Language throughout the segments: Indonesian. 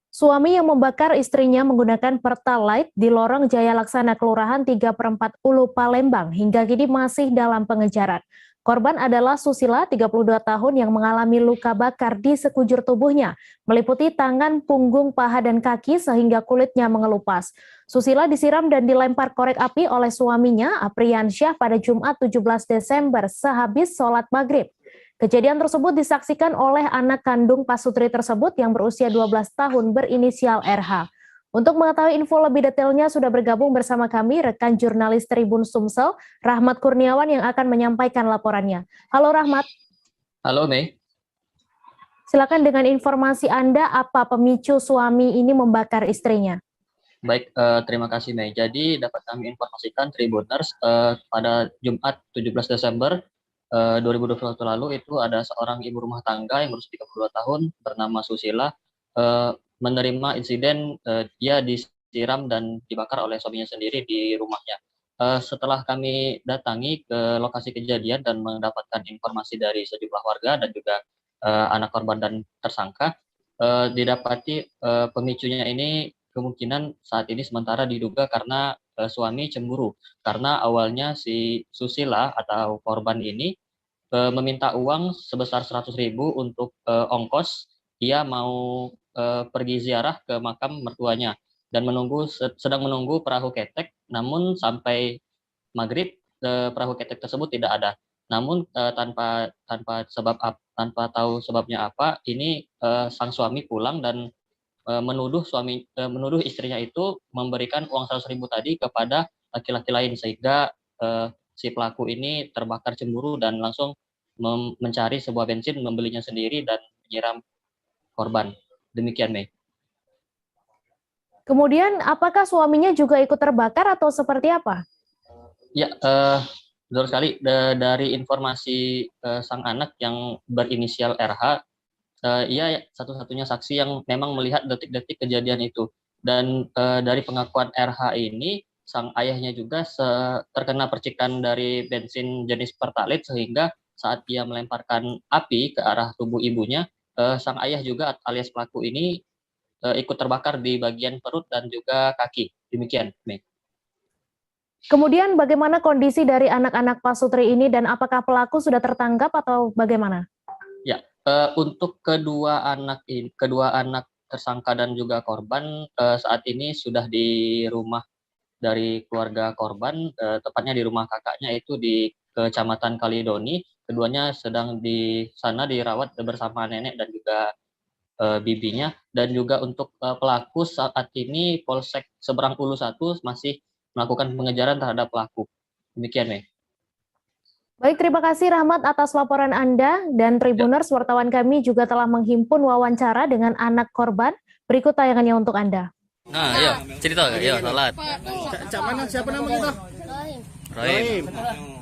Suami yang membakar istrinya menggunakan Pertalite di lorong Jaya Laksana Kelurahan 3/4 Ulu Palembang hingga kini masih dalam pengejaran. Korban adalah Susila, 32 tahun yang mengalami luka bakar di sekujur tubuhnya, meliputi tangan, punggung, paha, dan kaki sehingga kulitnya mengelupas. Susila disiram dan dilempar korek api oleh suaminya, Apriansyah, pada Jumat 17 Desember sehabis sholat maghrib. Kejadian tersebut disaksikan oleh anak kandung Pasutri tersebut yang berusia 12 tahun berinisial RH. Untuk mengetahui info lebih detailnya sudah bergabung bersama kami rekan jurnalis Tribun Sumsel, Rahmat Kurniawan yang akan menyampaikan laporannya. Halo Rahmat. Halo Mei. Silakan dengan informasi Anda, apa pemicu suami ini membakar istrinya? Baik, terima kasih Mei. Jadi dapat kami informasikan Tribuners pada Jumat 17 Desember 2021 lalu itu ada seorang ibu rumah tangga yang berusia 32 tahun bernama Susila menerima insiden dia disiram dan dibakar oleh suaminya sendiri di rumahnya. Setelah kami datangi ke lokasi kejadian dan mendapatkan informasi dari sejumlah warga dan juga anak korban dan tersangka, didapati pemicunya ini kemungkinan saat ini sementara diduga karena suami cemburu, karena awalnya si Susila atau korban ini meminta uang sebesar 100.000 untuk ongkos dia mau pergi ziarah ke makam mertuanya dan sedang menunggu perahu ketek, namun sampai maghrib perahu ketek tersebut tidak ada. Namun tanpa tahu sebabnya apa, ini sang suami pulang dan menuduh istrinya itu memberikan uang 100.000 tadi kepada laki-laki lain sehingga si pelaku ini terbakar cemburu dan langsung mencari sebuah bensin, membelinya sendiri dan menyiram korban. Demikian Mei. Kemudian apakah suaminya juga ikut terbakar atau seperti apa? Ya, betul sekali. Dari informasi sang anak yang berinisial RH, ia satu-satunya saksi yang memang melihat detik-detik kejadian itu. Dan dari pengakuan RH ini, sang ayahnya juga terkena percikan dari bensin jenis Pertalite sehingga saat ia melemparkan api ke arah tubuh ibunya, sang ayah juga alias pelaku ini ikut terbakar di bagian perut dan juga kaki. Demikian, Mei. Kemudian bagaimana kondisi dari anak-anak Pasutri ini dan apakah pelaku sudah tertangkap atau bagaimana? Ya, untuk kedua anak tersangka dan juga korban saat ini sudah di rumah dari keluarga korban, tepatnya di rumah kakaknya itu di Kecamatan Kalidoni. Keduanya sedang di sana dirawat bersama nenek dan juga bibinya. Dan juga untuk pelaku saat ini Polsek Seberang Ulu 1 masih melakukan pengejaran terhadap pelaku. Demikian, Mei. Baik, terima kasih Rahmat atas laporan Anda, dan Tribuners, wartawan kami juga telah menghimpun wawancara dengan anak korban. Berikut tayangannya untuk Anda. Nah, yuk, cerita gak? Yuk, salat. Cak mana? Siapa nama kita? Rahim.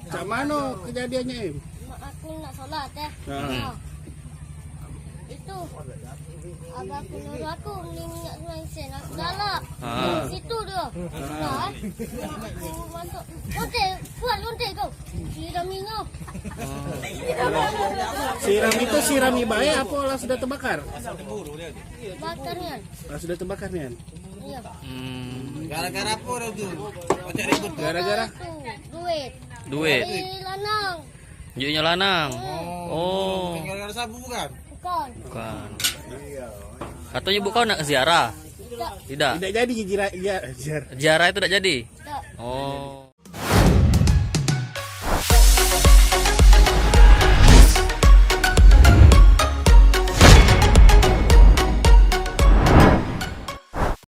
Cak mana kejadiannya, Im? Aku nak solat itu abang nyuruh aku beli minyak 9 sen. Aku galak. Situ dia. Aku masuk. Lontek kau. Siram minyak. Siram itu sirami baik apa lah sudah terbakar? Bakarnya. Sudah terbakar nih. Iya. Gara-gara apa tu? Macam ribut. Gara-gara Duit. Dari lanang. Jualnya lanang. Oh, Gara-gara sabu bukan? Bukan. Katanya ibu kau nak ziarah? Tidak. tidak jadi Ziarah itu tidak jadi. Tak. Oh.